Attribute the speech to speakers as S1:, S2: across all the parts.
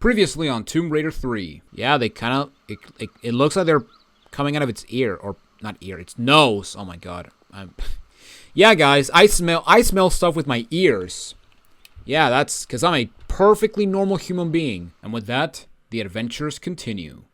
S1: Previously on Tomb Raider 3. Yeah, they kind of... It looks like they're coming out of its ear. Or, not ear, its nose. Oh my god. Yeah, guys, I smell stuff with my ears. Yeah, that's because I'm a perfectly normal human being. And with that, the adventures continue.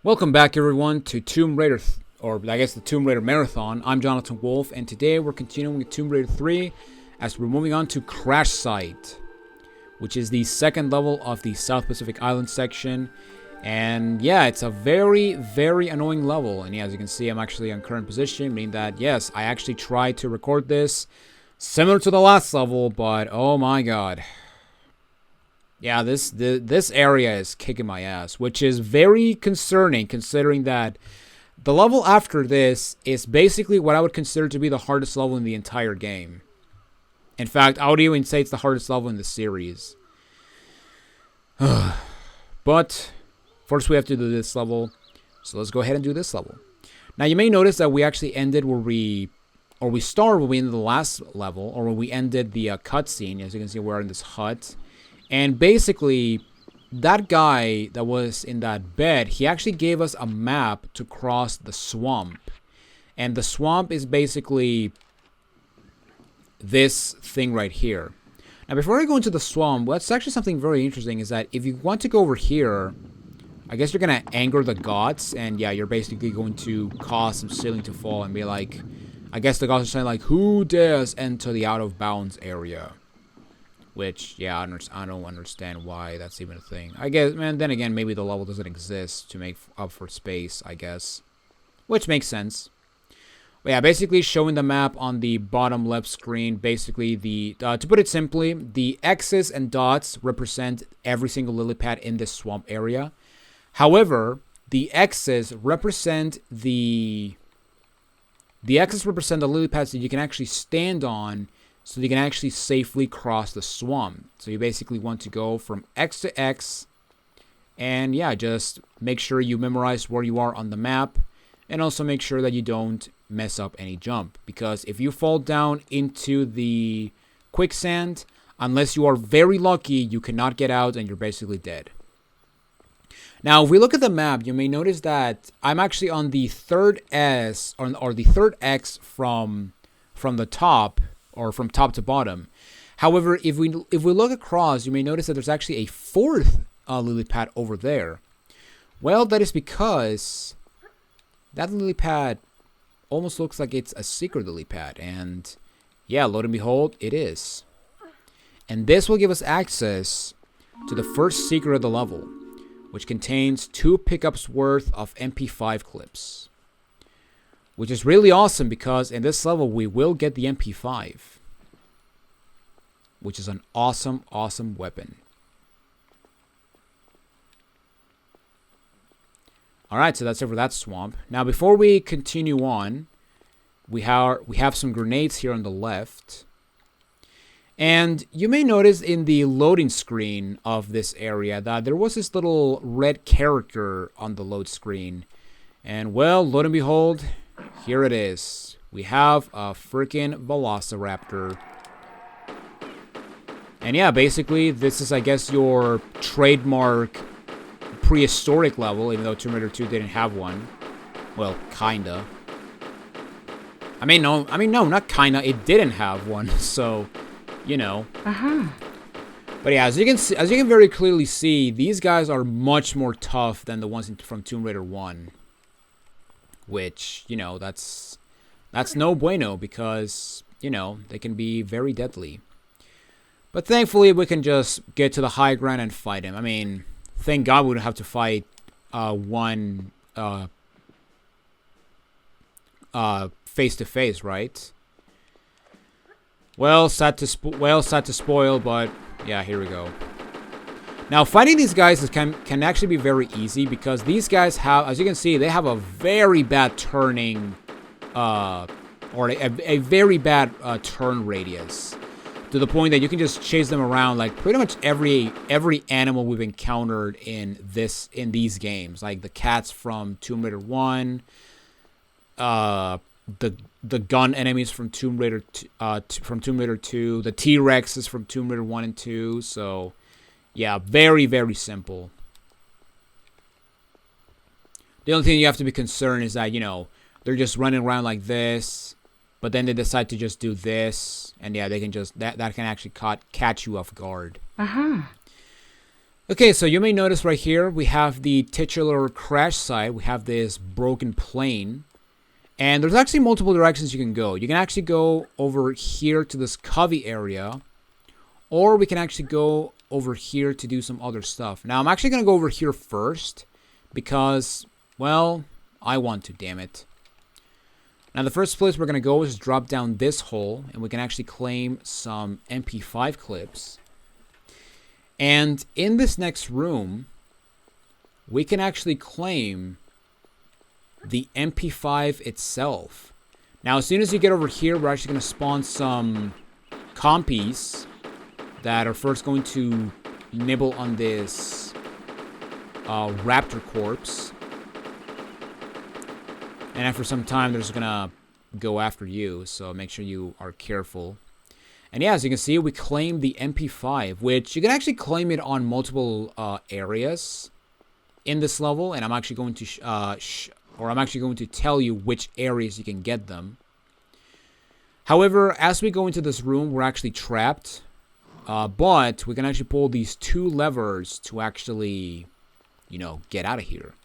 S1: Welcome back, everyone, to Tomb Raider... the Tomb Raider Marathon. I'm Jonathan Wolf, and today we're continuing with Tomb Raider 3 as we're moving on to Crash Site, which is the second level of the South Pacific Island section. And yeah, it's a very, very annoying level. And yeah, as you can see, I'm actually on current position, meaning that, yes, I actually tried to record this similar to the last level, but oh my god. Yeah, this area is kicking my ass, which is very concerning considering that the level after this is basically what I would consider to be the hardest level in the entire game. In fact, I would even say it's the hardest level in the series. But first we have to do this level, so let's go ahead and do this level. Now you may notice that we actually ended where we started when we ended the last level, or when we ended the cutscene. As you can see, we're in this hut, and basically that guy that was in that bed, he actually gave us a map to cross the swamp. And the swamp is basically this thing right here. Now, before I go into the swamp, what's actually something very interesting is that if you want to go over here, I guess you're going to anger the gods. And yeah, you're basically going to cause some ceiling to fall and be like, I guess the gods are saying like, who dares enter the out of bounds area? Which, yeah, I don't understand why that's even a thing. I guess, man, then again, maybe the level doesn't exist to make up for space, I guess. Which makes sense. But yeah, basically showing the map on the bottom left screen, basically to put it simply, the X's and dots represent every single lily pad in this swamp area. However, the X's represent the lily pads that you can actually stand on, so you can actually safely cross the swamp. So you basically want to go from X to X. And yeah, just make sure you memorize where you are on the map. And also make sure that you don't mess up any jump. Because if you fall down into the quicksand, unless you are very lucky, you cannot get out and you're basically dead. Now, if we look at the map, you may notice that I'm actually on the third S, or the third X from the top, or from top to bottom. However, if we look across, you may notice that there's actually a fourth lily pad over there. Well, that is because that lily pad almost looks like it's a secret lily pad. And yeah, lo and behold, it is. And this will give us access to the first secret of the level, which contains 2 pickups worth of MP5 clips. Which is really awesome because in this level we will get the MP5. Which is an awesome, awesome weapon. Alright, so that's it for that swamp. Now before we continue on, we have some grenades here on the left. And you may notice in the loading screen of this area that there was this little red character on the load screen. And well, lo and behold, here it is. We have a freaking Velociraptor. And yeah, basically, this is, I guess, your trademark prehistoric level, even though Tomb Raider 2 didn't have one. Well, kinda. I mean, no, not kinda. It didn't have one, so, you know. But yeah, as you can very clearly see, these guys are much more tough than the ones from Tomb Raider 1. Which, you know, that's no bueno because, you know, they can be very deadly. But thankfully, we can just get to the high ground and fight him. I mean, thank God we don't have to fight one face-to-face, right? Well, sad to spoil, but yeah, here we go. Now, fighting these guys can actually be very easy because these guys have, as you can see, they have a very bad turning, or a very bad turn radius, to the point that you can just chase them around like pretty much every animal we've encountered in these games, like the cats from Tomb Raider 1, the gun enemies from Tomb Raider, from Tomb Raider 2. The T-Rex is from Tomb Raider 1 and 2. So, yeah, very, very simple. The only thing you have to be concerned is that, you know, they're just running around like this, but then they decide to just do this, and yeah, they can just, that can actually catch you off guard. Okay, so you may notice right here, we have the titular crash site. We have this broken plane. And there's actually multiple directions you can go. You can actually go over here to this covey area. Or we can actually go over here to do some other stuff. Now, I'm actually going to go over here first. Because, well, I want to, damn it. Now, the first place we're going to go is drop down this hole. And we can actually claim some MP5 clips. And in this next room, we can actually claim the MP5 itself. Now, as soon as you get over here, we're actually going to spawn some Compies that are first going to nibble on this Raptor corpse. And after some time, they're just going to go after you. So make sure you are careful. And yeah, as you can see, we claim the MP5, which you can actually claim it on multiple areas in this level. And I'm actually going to tell you which areas you can get them. However, as we go into this room, we're actually trapped. But we can actually pull these two levers to actually, you know, get out of here.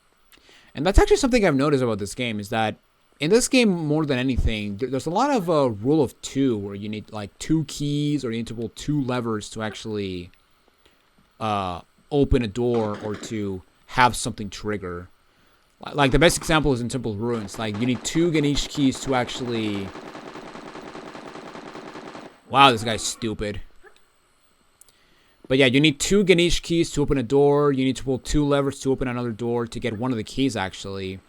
S1: And that's actually something I've noticed about this game, is that in this game, more than anything, there's a lot of rule of two, where you need like 2 keys, or you need to pull 2 levers to actually open a door, or to have something trigger. Like the best example is in Temple Ruins. Like you need 2 Ganesh keys to actually... Wow, this guy's stupid. But yeah, you need 2 Ganesh keys to open a door. You need to pull 2 levers to open another door to get one of the keys, actually.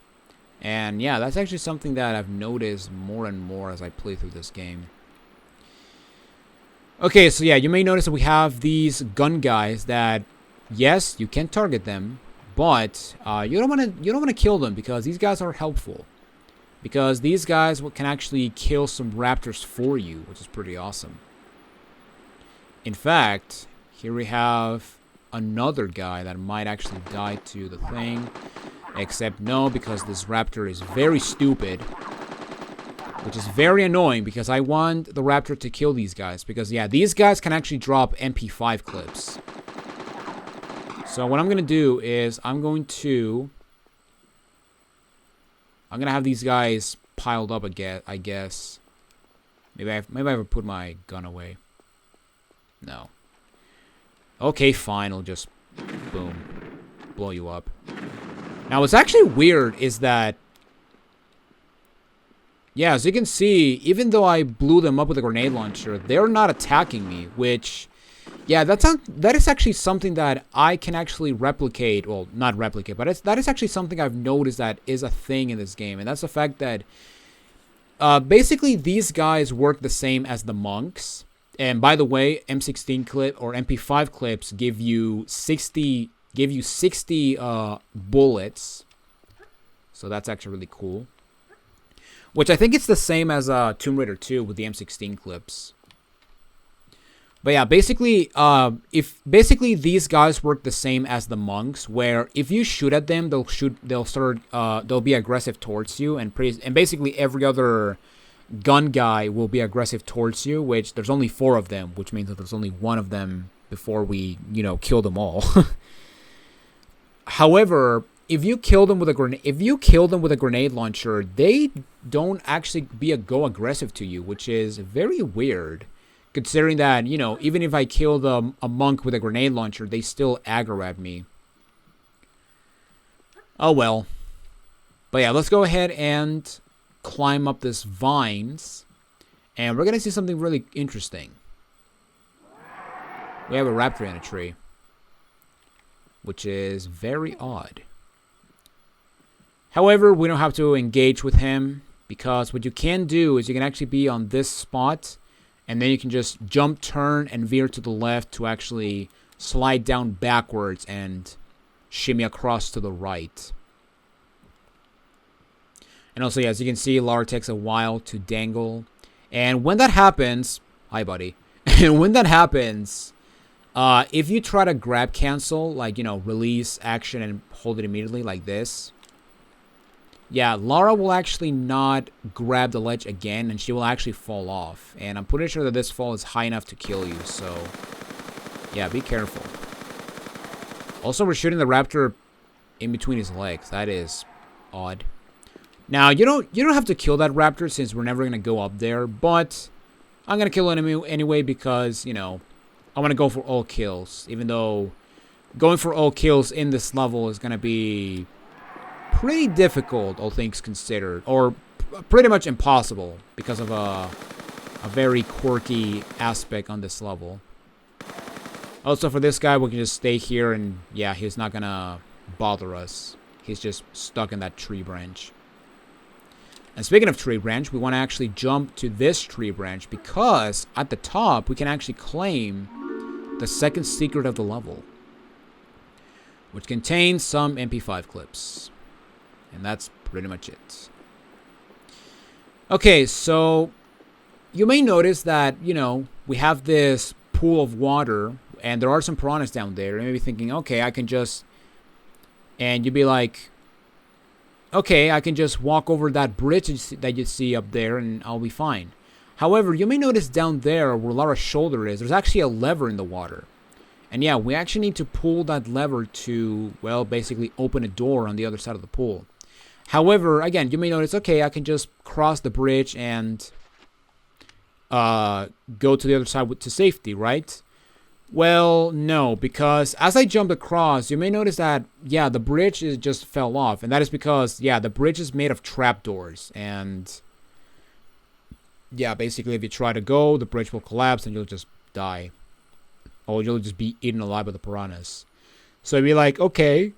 S1: And yeah, that's actually something that I've noticed more and more as I play through this game. Okay, so yeah, you may notice that we have these gun guys that, yes, you can target them, but you don't want to kill them, because these guys are helpful. Because these guys can actually kill some raptors for you, which is pretty awesome. In fact, here we have another guy that might actually die to the thing. Except no, because this raptor is very stupid. Which is very annoying, because I want the raptor to kill these guys. Because, yeah, these guys can actually drop MP5 clips. So what I'm going to do is I'm going to have these guys piled up again, I guess. Maybe I have put my gun away. No. Okay, fine. I'll just, boom, blow you up. Now, what's actually weird is that, yeah, as you can see, even though I blew them up with a grenade launcher, they're not attacking me, which, yeah, that is actually something that I can actually replicate. Well, not replicate, but that is actually something I've noticed that is a thing in this game, and that's the fact that basically these guys work the same as the monks. And by the way, M16 clip or MP5 clips give you 60 bullets. So that's actually really cool. Which I think it's the same as Tomb Raider 2 with the M16 clips. But yeah, basically these guys work the same as the monks, where if you shoot at them, they'll be aggressive towards you, and basically every other gun guy will be aggressive towards you, which there's only 4 of them, which means that there's only 1 of them before we, you know, kill them all. However, if you kill them with a grenade launcher, they don't actually go aggressive to you, which is very weird, considering that, you know, even if I kill a monk with a grenade launcher, they still aggro at me. Oh well. But yeah, let's go ahead and climb up this vines, and we're gonna see something really interesting. We have a raptor in a tree, which is very odd. However, we don't have to engage with him, because what you can do is you can actually be on this spot, and then you can just jump, turn, and veer to the left to actually slide down backwards and shimmy across to the right. And also, yeah, as you can see, Lara takes a while to dangle. And when that happens... Hi, buddy. And when that happens, if you try to grab cancel, like, you know, release action and hold it immediately like this... Yeah, Lara will actually not grab the ledge again, and she will actually fall off. And I'm pretty sure that this fall is high enough to kill you, so... Yeah, be careful. Also, we're shooting the raptor in between his legs. That is odd. Now, you don't have to kill that raptor since we're never going to go up there, but I'm going to kill him anyway because, you know, I want to go for all kills, even though going for all kills in this level is going to be pretty difficult, all things considered, or pretty much impossible because of a very quirky aspect on this level. Also, for this guy, we can just stay here and, yeah, he's not going to bother us. He's just stuck in that tree branch. And speaking of tree branch, we want to actually jump to this tree branch because at the top, we can actually claim the second secret of the level, which contains some MP5 clips. And that's pretty much it. Okay, so you may notice that, you know, we have this pool of water and there are some piranhas down there. You may be thinking, okay, I can just... And you'd be like, okay, I can just walk over that bridge that you see up there and I'll be fine. However, you may notice down there where Lara's shoulder is, there's actually a lever in the water. And yeah, we actually need to pull that lever to, well, basically open a door on the other side of the pool. However, again, you may notice, okay, I can just cross the bridge and go to the other side to safety, right? Well, no, because as I jumped across, you may notice that, yeah, the bridge just fell off. And that is because, yeah, the bridge is made of trapdoors. And, yeah, basically if you try to go, the bridge will collapse and you'll just die. Or you'll just be eaten alive by the piranhas. So you'd be like, okay,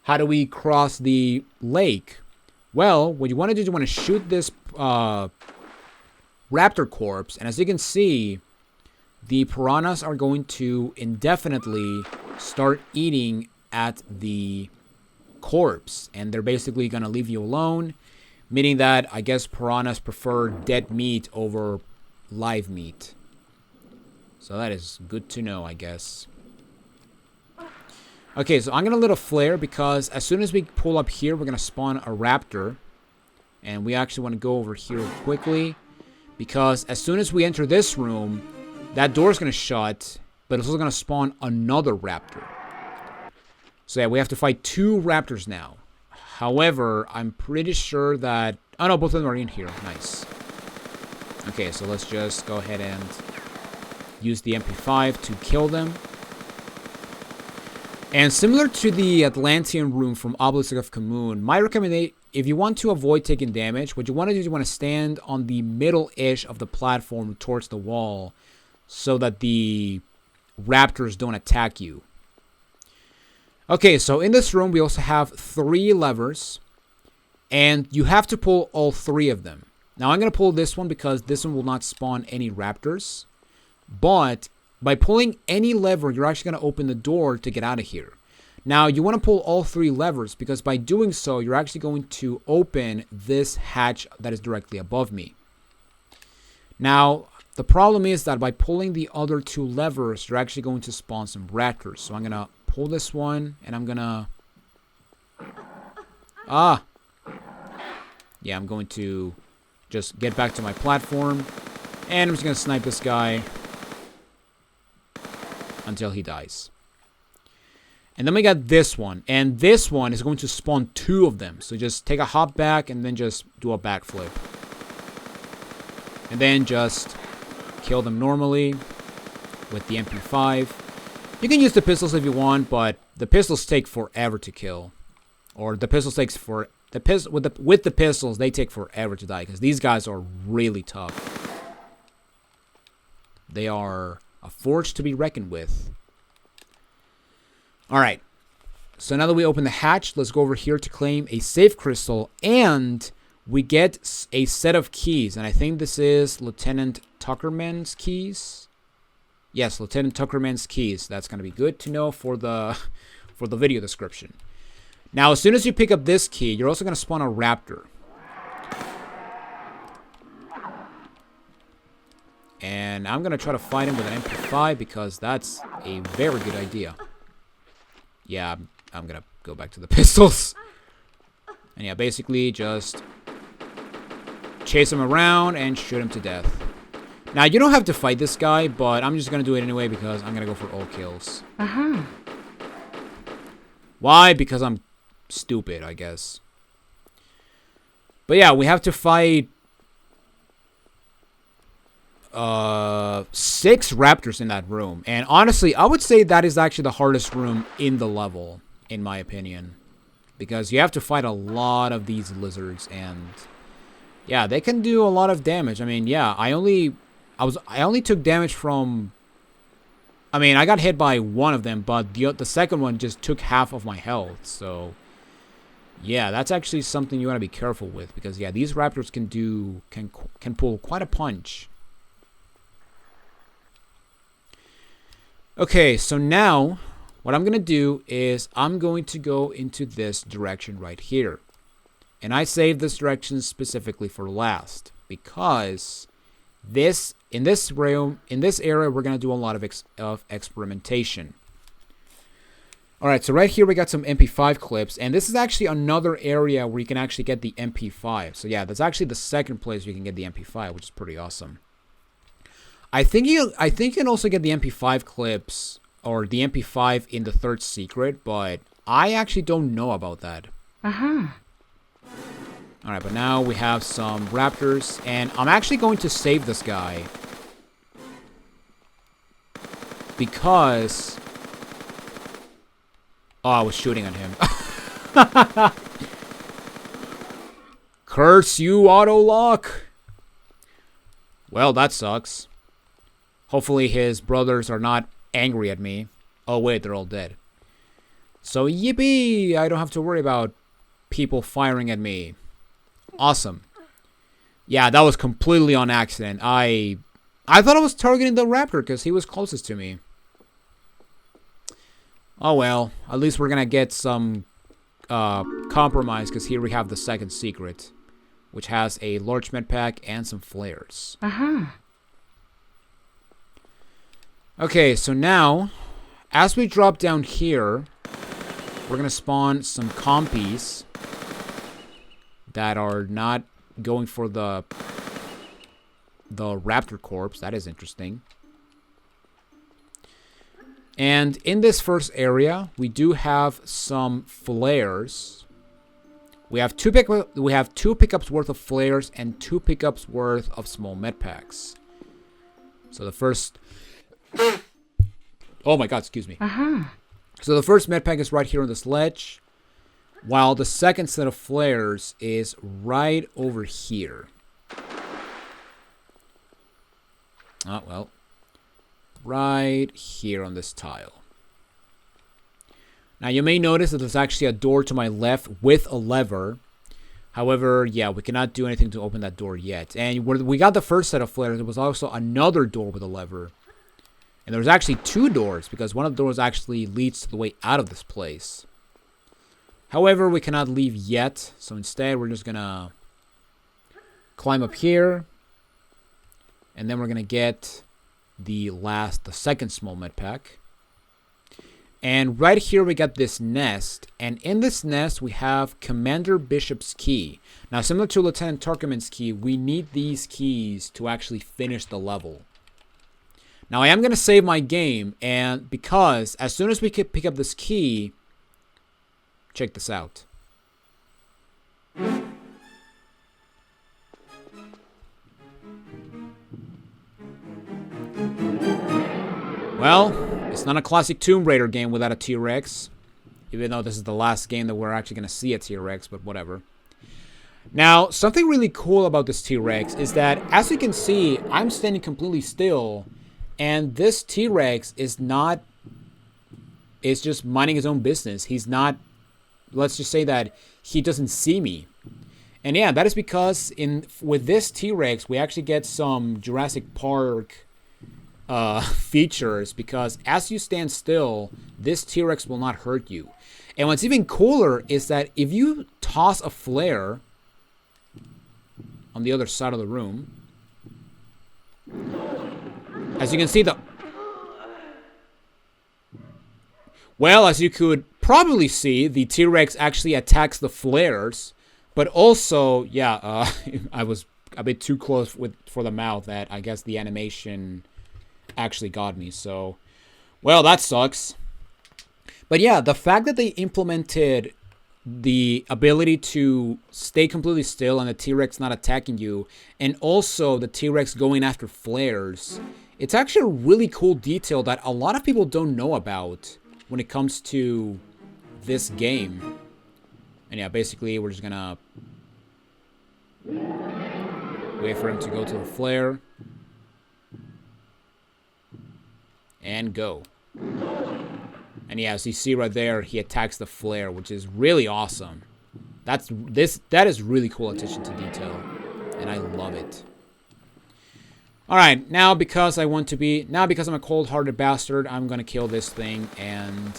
S1: how do we cross the lake? Well, what you want to do is you want to shoot this raptor corpse. And as you can see, the piranhas are going to indefinitely start eating at the corpse. And they're basically going to leave you alone. Meaning that, I guess, piranhas prefer dead meat over live meat. So that is good to know, I guess. Okay, so I'm going to let a flare because as soon as we pull up here, we're going to spawn a raptor. And we actually want to go over here quickly. Because as soon as we enter this room, that door is going to shut. But it's also going to spawn another raptor. So yeah, we have to fight 2 raptors now. However, I'm pretty sure that... Oh no, both of them are in here. Nice. Okay, so let's just go ahead and use the MP5 to kill them. And similar to the Atlantean room from Obelisk of Camoon, my recommendation, if you want to avoid taking damage, what you want to do is you want to stand on the middle-ish of the platform towards the wall so that the raptors don't attack you. Okay, so in this room, we also have 3 levers, and you have to pull all 3 of them. Now, I'm going to pull this one because this one will not spawn any raptors, but by pulling any lever, you're actually going to open the door to get out of here. Now, you want to pull all 3 levers because by doing so, you're actually going to open this hatch that is directly above me. Now, the problem is that by pulling the other 2 levers, you're actually going to spawn some raptors. So I'm going to pull this one and I'm going to... Yeah, I'm going to just get back to my platform. And I'm just going to snipe this guy until he dies. And then we got this one. And this one is going to spawn 2 of them. So just take a hop back and then just do a backflip. And then just kill them normally with the MP5. You can use the pistols if you want, but the pistols take forever to kill. Or the pistols takes for... With the pistols, they take forever to die. Because these guys are really tough. They are a force to be reckoned with. Alright. So now that we open the hatch, let's go over here to claim a safe crystal. And we get a set of keys. And I think this is Lieutenant Tuckerman's keys. Yes, Lieutenant Tuckerman's keys. That's going to be good to know for the video description. Now, as soon as you pick up this key, you're also going to spawn a raptor. And I'm going to try to fight him with an MP5 because that's a very good idea. Yeah, I'm going to go back to the pistols. And yeah, basically just chase him around and shoot him to death. Now, you don't have to fight this guy, but I'm just going to do it anyway because I'm going to go for all kills. Why? Because I'm stupid, I guess. But yeah, we have to fight 6 raptors in that room. And honestly, I would say that is actually the hardest room in the level, in my opinion. Because you have to fight a lot of these lizards, and yeah, they can do a lot of damage. I mean, yeah, I only took damage from, I mean, I got hit by one of them, but the second one just took half of my health. So yeah, that's actually something you want to be careful with, because yeah, these raptors can pull quite a punch. Okay, so now what I'm going to do is I'm going to go into this direction right here. And I saved this direction specifically for last because in this area, we're going to do a lot of experimentation. All right, so right here we got some MP5 clips, and this is actually another area where you can actually get the MP5. So yeah, that's actually the second place you can get the MP5, which is pretty awesome. I think you can also get the MP5 clips or the MP5 in the third secret, but I actually don't know about that. Alright, but now we have some raptors, and I'm actually going to save this guy because I was shooting at him. Curse you, auto lock. Well, that sucks. Hopefully his brothers are not angry at me. Oh wait, they're all dead. So yippee! I don't have to worry about people firing at me. Awesome. Yeah, that was completely on accident. I thought I was targeting the raptor because he was closest to me. Oh well, at least we're gonna get some compromise, because here we have the second secret, which has a large med pack and some flares. Okay, so now, as we drop down here, we're gonna spawn some compies that are not going for the raptor corpse. That is interesting. And in this first area, we do have some flares. We have two pickups worth of flares and 2 pickups worth of small med packs. So the first... Oh my god, excuse me. So the first med pack is right here on this ledge, while the second set of flares is right over here. Oh, well. Right here on this tile. Now you may notice that there's actually a door to my left with a lever. However, yeah, we cannot do anything to open that door yet. And where we got the first set of flares, there was also another door with a lever. And there was actually 2 doors, because one of the doors actually leads to the way out of this place. However, we cannot leave yet, so instead we're just gonna climb up here, and then we're gonna get the second small med pack. And right here we got this nest, and in this nest we have Commander Bishop's key. Now, similar to Lieutenant Tuckerman's key, we need these keys to actually finish the level. Now, I am going to save my game, and because as soon as we can pick up this key, check this out. Well, it's not a classic Tomb Raider game without a T-Rex, even though this is the last game that we're actually going to see a T-Rex, but whatever. Now, something really cool about this T-Rex is that, as you can see, I'm standing completely still, and this T-Rex is just minding his own business. He's not, let's just say that he doesn't see me. And yeah, that is because with this T-Rex, we actually get some Jurassic Park features, because as you stand still, this T-Rex will not hurt you. And what's even cooler is that if you toss a flare on the other side of the room, As you can see, as you could probably see, the T-Rex actually attacks the flares. But also, yeah, I was a bit too close for the mouth that I guess the animation actually got me. So, well, that sucks. But yeah, the fact that they implemented the ability to stay completely still and the T-Rex not attacking you, and also the T-Rex going after flares, it's actually a really cool detail that a lot of people don't know about when it comes to this game. And yeah, basically we're just gonna wait for him to go to the flare. And go. And yeah, as you see right there, he attacks the flare, which is really awesome. That is really cool attention to detail. And I love it. Alright, now because I'm a cold-hearted bastard, I'm gonna kill this thing. And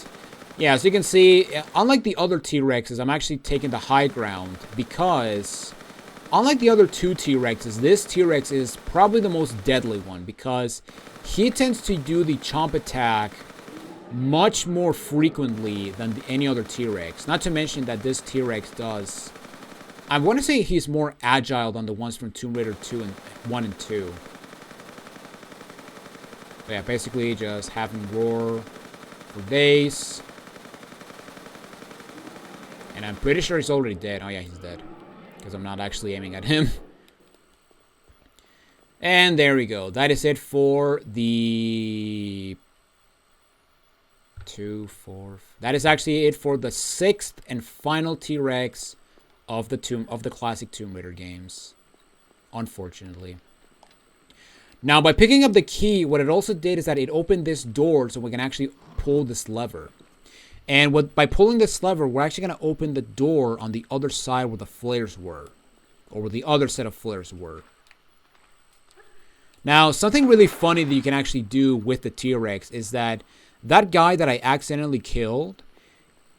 S1: yeah, as you can see, unlike the other T-Rexes, I'm actually taking the high ground. Because unlike the other two T-Rexes, this T-Rex is probably the most deadly one. Because he tends to do the chomp attack much more frequently than any other T-Rex. Not to mention that this T-Rex does... I want to say he's more agile than the ones from Tomb Raider 1 and 2. But yeah, basically just have him roar for days. And I'm pretty sure he's already dead. Oh yeah, he's dead. Because I'm not actually aiming at him. And there we go. That is it for the... That is actually it for the 6th and final T-Rex of the classic Tomb Raider games. Unfortunately. Now, by picking up the key, what it also did is that it opened this door so we can actually pull this lever. And by pulling this lever, we're actually going to open the door on the other side where the flares were. Or where the other set of flares were. Now, something really funny that you can actually do with the T-Rex is that guy that I accidentally killed,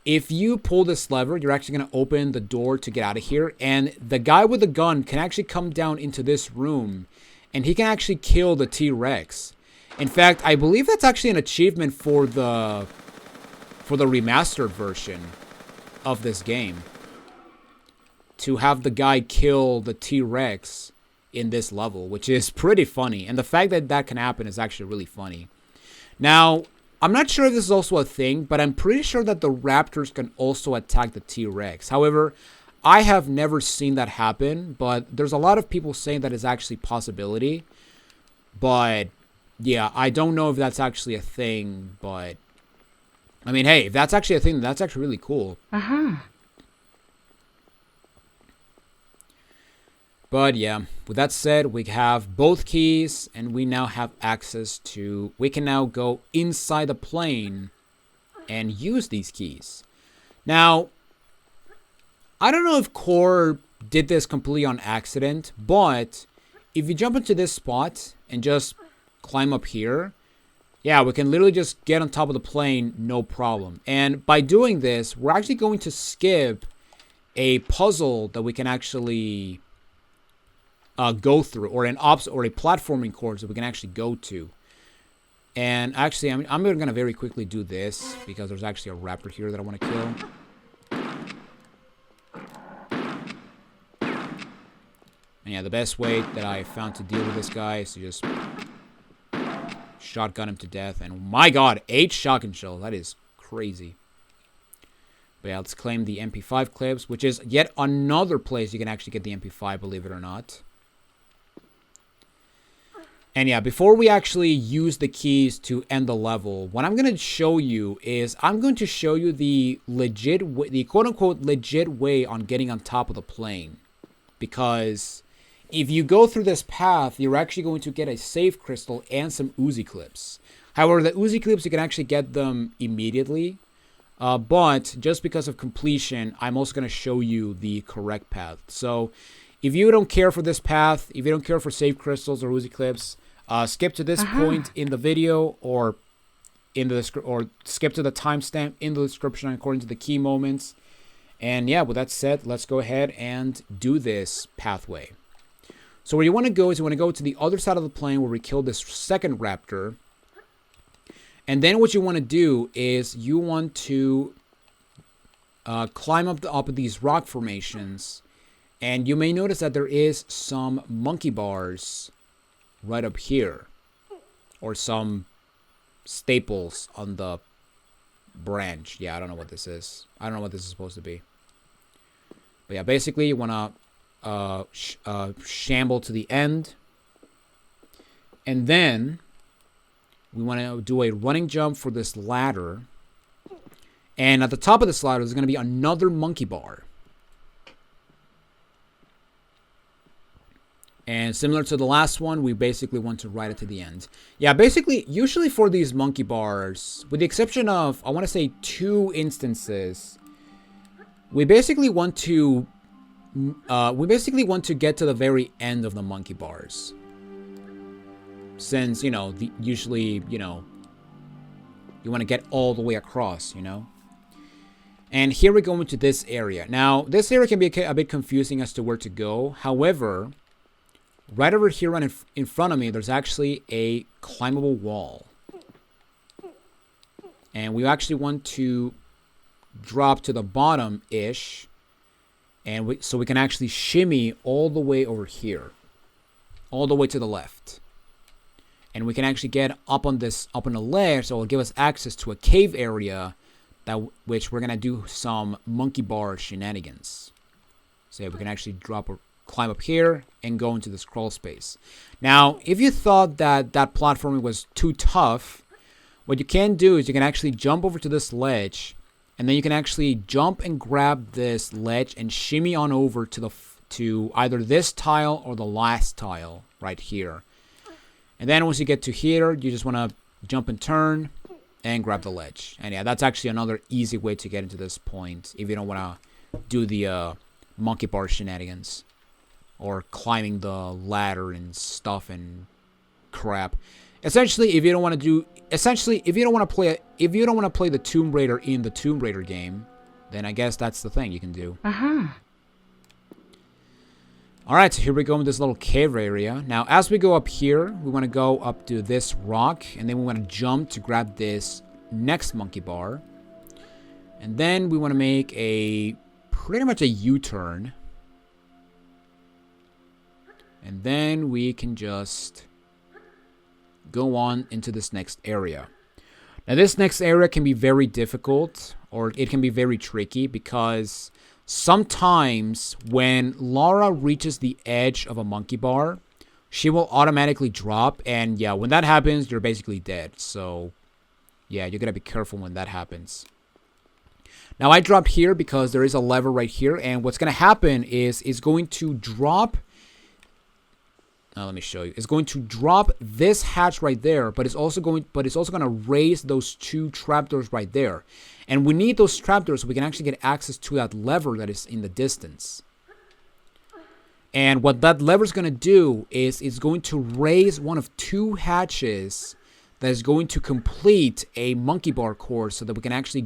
S1: if you pull this lever, you're actually going to open the door to get out of here. And the guy with the gun can actually come down into this room. And he can actually kill the T-Rex. In fact, I believe that's actually an achievement for the remastered version of this game. To have the guy kill the T-Rex in this level, which is pretty funny. And the fact that that can happen is actually really funny. Now, I'm not sure if this is also a thing, but I'm pretty sure that the Raptors can also attack the T-Rex. However, I have never seen that happen, but there's a lot of people saying that it's actually a possibility. But, yeah, I don't know if that's actually a thing, but... I mean, hey, if that's actually a thing, that's actually really cool.
S2: Uh-huh.
S1: But yeah, with that said, we have both keys, and we now have access to... We can now go inside the plane and use these keys. Now, I don't know if Core did this completely on accident, but if you jump into this spot and just climb up here, yeah, we can literally just get on top of the plane, no problem. And by doing this, we're actually going to skip a puzzle that we can actually... go through, or a platforming course that we can actually go to. And actually, I'm going to very quickly do this because there's actually a raptor here that I want to kill. And yeah, the best way that I found to deal with this guy is to just shotgun him to death. And my god, 8 shotgun shells. That is crazy. But yeah, let's claim the MP5 clips, which is yet another place you can actually get the MP5, believe it or not. And yeah, before we actually use the keys to end the level, what I'm going to show you is I'm going to show you the quote-unquote legit way on getting on top of the plane. Because if you go through this path, you're actually going to get a save crystal and some Uzi clips. However, the Uzi clips, you can actually get them immediately. But just because of completion, I'm also going to show you the correct path. So if you don't care for this path, if you don't care for save crystals or Uzi clips, skip to this point in the video, or skip to the timestamp in the description according to the key moments. And yeah, with that said, let's go ahead and do this pathway. So where you want to go is you want to go to the other side of the plane where we killed this second raptor. And then what you want to do is you want to climb up of these rock formations. And you may notice that there is some monkey bars right up here. Or some staples on the branch. Yeah, I don't know what this is. I don't know what this is supposed to be. But yeah, basically you want to shamble to the end. And then we want to do a running jump for this ladder. And at the top of this ladder there's going to be another monkey bar. And similar to the last one, we basically want to ride it to the end. Yeah, basically, usually for these monkey bars, with the exception of, I want to say 2 instances, we basically want to get to the very end of the monkey bars. Since, you know, usually, you know, you want to get all the way across, you know. And here we go into this area. Now, this area can be a bit confusing as to where to go. However, right over here in front of me, there's actually a climbable wall. And we actually want to drop to the bottom-ish. And so we can actually shimmy all the way over here. All the way to the left. And we can actually get up on the ledge, so it'll give us access to a cave area which we're going to do some monkey bar shenanigans. So yeah, we can actually climb up here and go into this crawl space. Now, if you thought that platforming was too tough, what you can do is you can actually jump over to this ledge, and then you can actually jump and grab this ledge and shimmy on over to either this tile or the last tile right here. And then once you get to here, you just want to jump and turn and grab the ledge. And yeah, that's actually another easy way to get into this point if you don't want to do the monkey bar shenanigans. Or climbing the ladder and stuff and crap. Essentially, if you don't want to play the Tomb Raider in the Tomb Raider game, then I guess that's the thing you can do. Alright, so here we go in this little cave area. Now, as we go up here, we want to go up to this rock, and then we want to jump to grab this next monkey bar. And then we want to make pretty much a U-turn. And then we can just go on into this next area. Now, this next area can be very difficult, or it can be very tricky, because sometimes when Lara reaches the edge of a monkey bar, she will automatically drop. And yeah, when that happens, you're basically dead. So yeah, you gotta be careful when that happens. Now, I dropped here because there is a lever right here. And what's gonna happen is it's going to drop... let me show you. It's going to drop this hatch right there, but it's also going to raise those 2 trapdoors right there. And we need those trapdoors so we can actually get access to that lever that is in the distance. And what that lever is going to do is it's going to raise one of 2 hatches that is going to complete a monkey bar course so that we can actually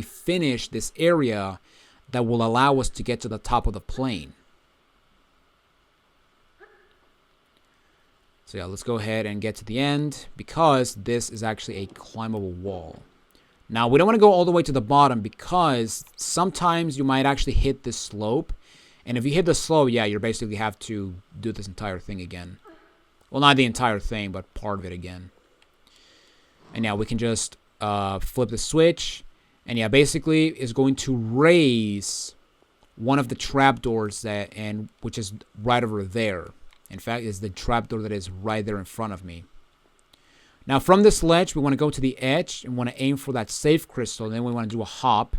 S1: finish this area that will allow us to get to the top of the plane. So yeah, let's go ahead and get to the end, because this is actually a climbable wall. Now, we don't want to go all the way to the bottom, because sometimes you might actually hit this slope. And if you hit the slope, yeah, you basically have to do this entire thing again. Well, not the entire thing, but part of it again. And yeah, we can just flip the switch. And yeah, basically it's going to raise one of the trapdoors which is right over there. In fact, it's the trapdoor that is right there in front of me. Now, from this ledge, we want to go to the edge and want to aim for that safe crystal. Then we want to do a hop.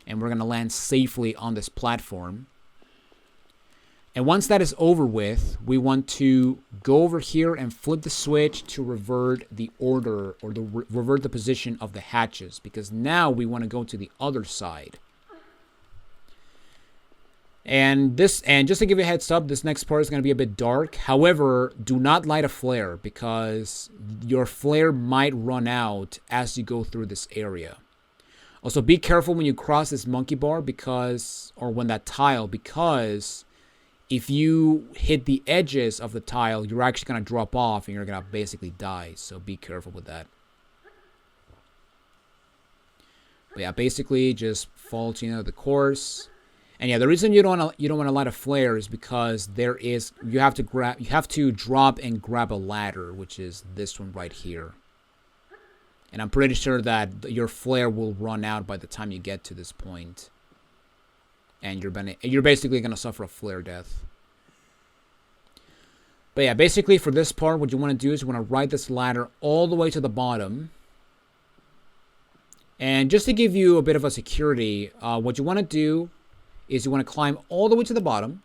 S1: And we're going to land safely on this platform. And once that is over with, we want to go over here and flip the switch to revert the order, or revert the position of the hatches. Because now we want to go to the other side. And just to give you a heads up, this next part is going to be a bit dark. However, do not light a flare, because your flare might run out as you go through this area. Also, be careful when you cross this monkey bar, when that tile, because if you hit the edges of the tile, you're actually going to drop off and you're going to basically die. So be careful with that. But yeah, basically just follow to the end of the course. And yeah, the reason you don't want a lot of flare is because you have to drop and grab a ladder, which is this one right here. And I'm pretty sure that your flare will run out by the time you get to this point. And you're basically gonna suffer a flare death. But yeah, basically for this part, what you want to do is you want to ride this ladder all the way to the bottom. And just to give you a bit of a security, what you want to do is you want to climb all the way to the bottom.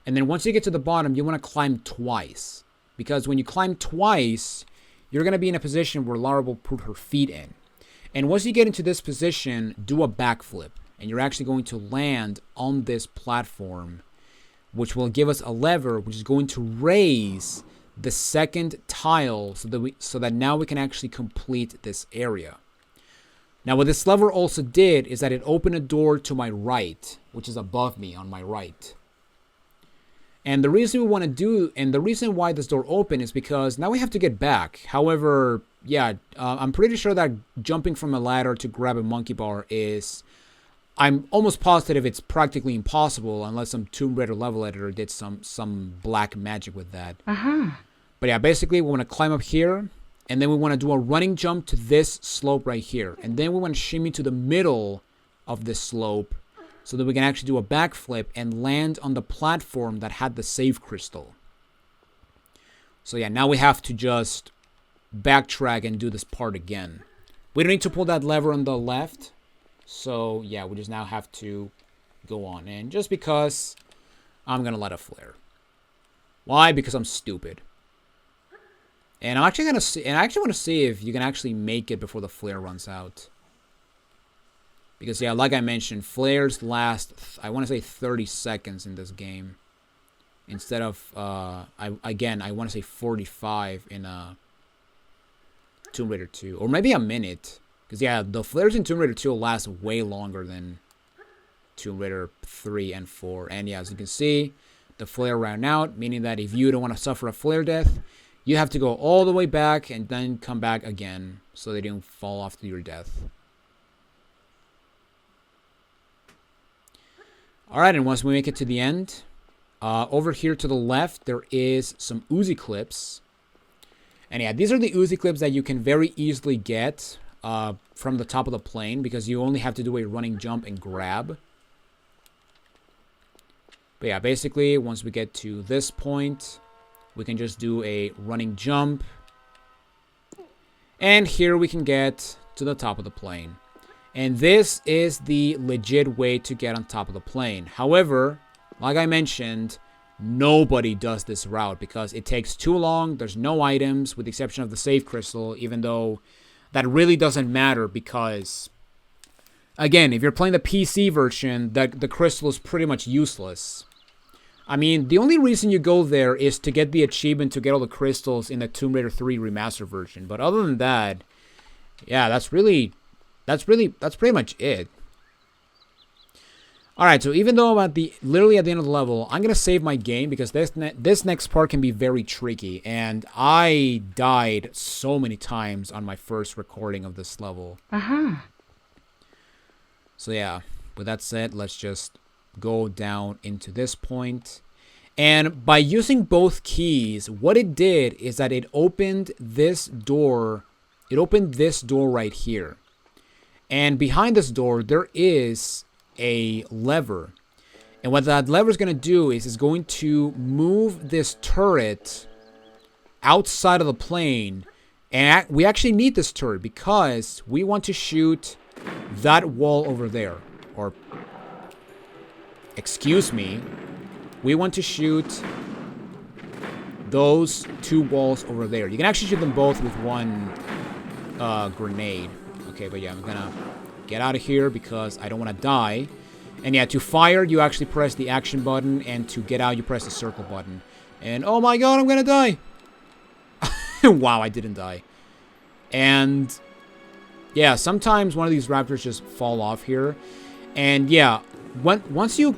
S1: And then once you get to the bottom, you want to climb twice. Because when you climb twice, you're going to be in a position where Lara will put her feet in. And once you get into this position, do a backflip. And you're actually going to land on this platform, which will give us a lever, which is going to raise the second tile so that now we can actually complete this area. Now, what this lever also did is that it opened a door to my right, which is above me on my right. And the reason why this door opened is because now we have to get back. However, yeah, I'm pretty sure that jumping from a ladder to grab a monkey bar I'm almost positive it's practically impossible unless some Tomb Raider level editor did some black magic with that. But yeah, basically we want to climb up here, and then we want to do a running jump to this slope right here. And then we want to shimmy to the middle of this slope so that we can actually do a backflip and land on the platform that had the save crystal. So yeah, now we have to just backtrack and do this part again. We don't need to pull that lever on the left. So yeah, we just now have to go on. And just because I'm going to let it flare. Why? Because I'm stupid. And I actually want to see if you can actually make it before the flare runs out. Because yeah, like I mentioned, flares last, I want to say 30 seconds in this game. Instead of, I want to say 45 in Tomb Raider 2. Or maybe a minute. Because yeah, the flares in Tomb Raider 2 will last way longer than Tomb Raider 3 and 4. And yeah, as you can see, the flare ran out, meaning that if you don't want to suffer a flare death, you have to go all the way back and then come back again so they don't fall off to your death. Alright, and once we make it to the end, over here to the left, there is some Uzi clips. And yeah, these are the Uzi clips that you can very easily get from the top of the plane, because you only have to do a running jump and grab. But yeah, basically, once we get to this point, we can just do a running jump. And here we can get to the top of the plane. And this is the legit way to get on top of the plane. However, like I mentioned, nobody does this route because it takes too long. There's no items, with the exception of the save crystal, even though that really doesn't matter because, again, if you're playing the PC version, the crystal is pretty much useless. I mean, the only reason you go there is to get the achievement to get all the crystals in the Tomb Raider 3 remaster version. But other than that, yeah, that's pretty much it. Alright, so even though I'm literally at the end of the level, I'm going to save my game because this next part can be very tricky. And I died so many times on my first recording of this level. So yeah, with that said, let's just go down into this point. And by using both keys, what it did is that it opened this door. It opened this door right here. And behind this door, there is a lever. And what that lever is going to do is it's going to move this turret outside of the plane. And we actually need this turret because we want to shoot that wall over there. Or, excuse me, we want to shoot those two walls over there. You can actually shoot them both with one grenade. Okay, but yeah, I'm gonna get out of here because I don't want to die. And yeah, to fire, you actually press the action button, and to get out, you press the circle button. And oh my god, I'm gonna die! Wow, I didn't die. And yeah, sometimes one of these raptors just fall off here. And yeah, once you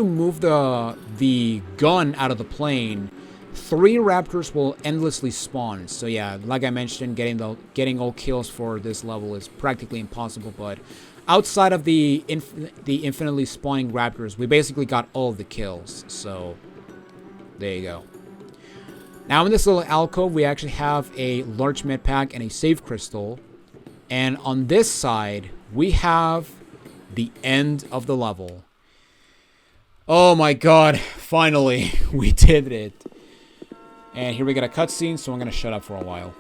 S1: move the gun out of the plane, 3 raptors will endlessly spawn. So yeah, like I mentioned, getting all kills for this level is practically impossible. But outside of the infinitely spawning raptors, we basically got all of the kills. So there you go. Now in this little alcove, we actually have a large med pack and a save crystal. And on this side, we have the end of the level. Oh my god, finally, we did it. And here we got a cutscene, so I'm gonna shut up for a while.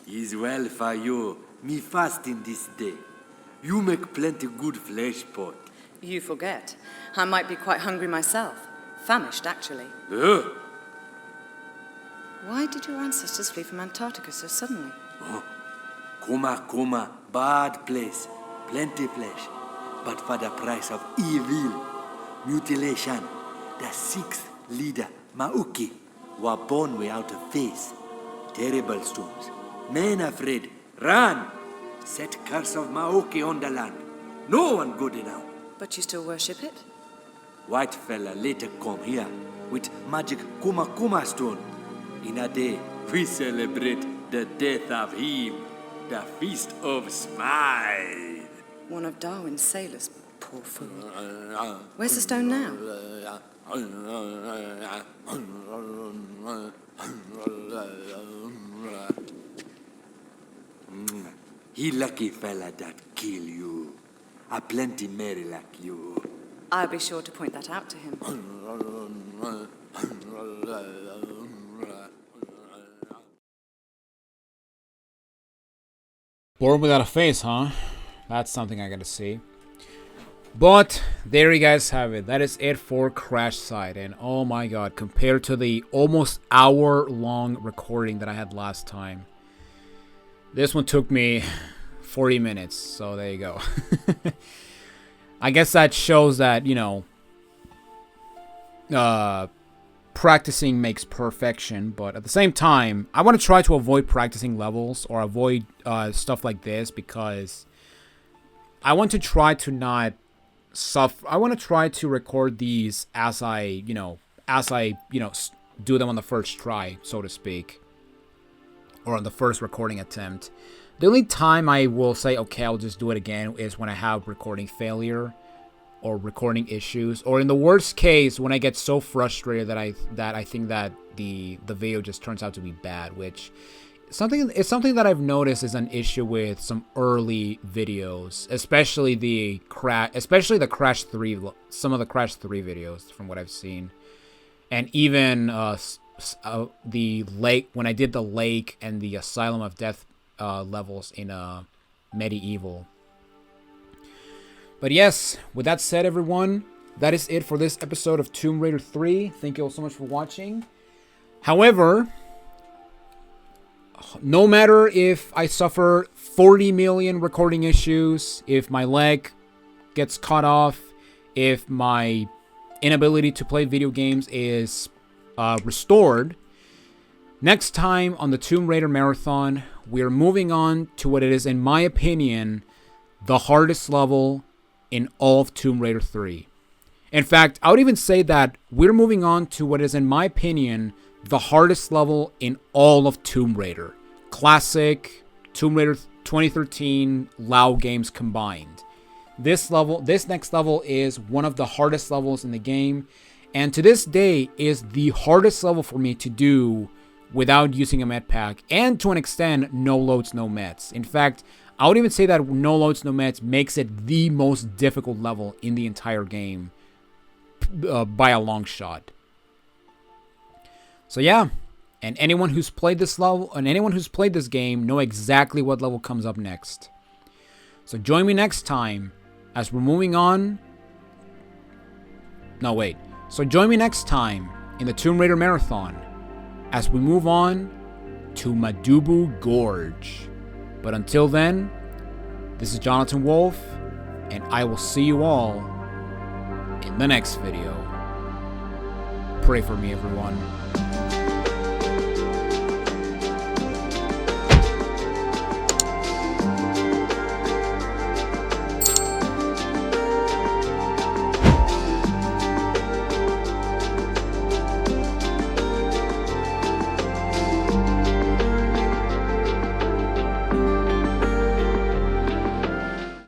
S2: Is well for you, me fasting this day. You make plenty good flesh pot.
S3: You forget. I might be quite hungry myself. Famished, actually. Why did your ancestors flee from Antarctica so suddenly?
S2: Coma, bad place. Plenty flesh. But for the price of evil, mutilation, the 6th leader, Mauki, were born without a face. Terrible storms. Men afraid. Run! Set curse of Maoki on the land. No one good enough.
S3: But you still worship it?
S2: White fella later come here with magic Kuma stone. In a day, we celebrate the death of him. The Feast of Smile.
S3: One of Darwin's sailors. Poor fool. Where's the stone now?
S2: He lucky fella that kill you. A plenty merry like you.
S3: I'll be sure to point that out to him.
S1: Born without a face, huh? That's something I gotta see. But there you guys have it. That is it for Crash Side. And oh my god, compared to the almost hour-long recording that I had last time, this one took me 40 minutes. So there you go. I guess that shows that, you know, practicing makes perfection. But at the same time, I want to try to avoid practicing levels or avoid stuff like this, because I want to try to not suffer. I want to try to record these as I do them on the first try, so to speak, or on the first recording attempt. The only time I will say, okay, I'll just do it again, is when I have recording failure or recording issues, or in the worst case, when I get so frustrated that I think that the video just turns out to be bad, which it's something that I've noticed is an issue with some early videos, especially the Crash 3, some of the Crash 3 videos from what I've seen, and even the lake, when I did the lake and the Asylum of Death levels in Medieval. But yes, with that said, everyone, that is it for this episode of Tomb Raider 3. Thank you all so much for watching. However, no matter if I suffer 40 million recording issues, if my leg gets cut off, if my inability to play video games is restored, next time on the Tomb Raider Marathon, we are moving on to what it is, in my opinion, the hardest level in all of Tomb Raider 3. In fact, I would even say that we're moving on to what is, in my opinion, the hardest level in all of Tomb Raider. Classic, Tomb Raider 2013, LoL games combined. This next level is one of the hardest levels in the game, and to this day is the hardest level for me to do without using a med pack, and to an extent, no loads, no meds. In fact, I would even say that no loads, no meds makes it the most difficult level in the entire game by a long shot. So yeah, and anyone who's played this level and anyone who's played this game know exactly what level comes up next. So join me next time as we're moving on. No, wait. So join me next time in the Tomb Raider Marathon as we move on to Madubu Gorge. But until then, this is Jonathan Wolf, and I will see you all in the next video. Pray for me, everyone.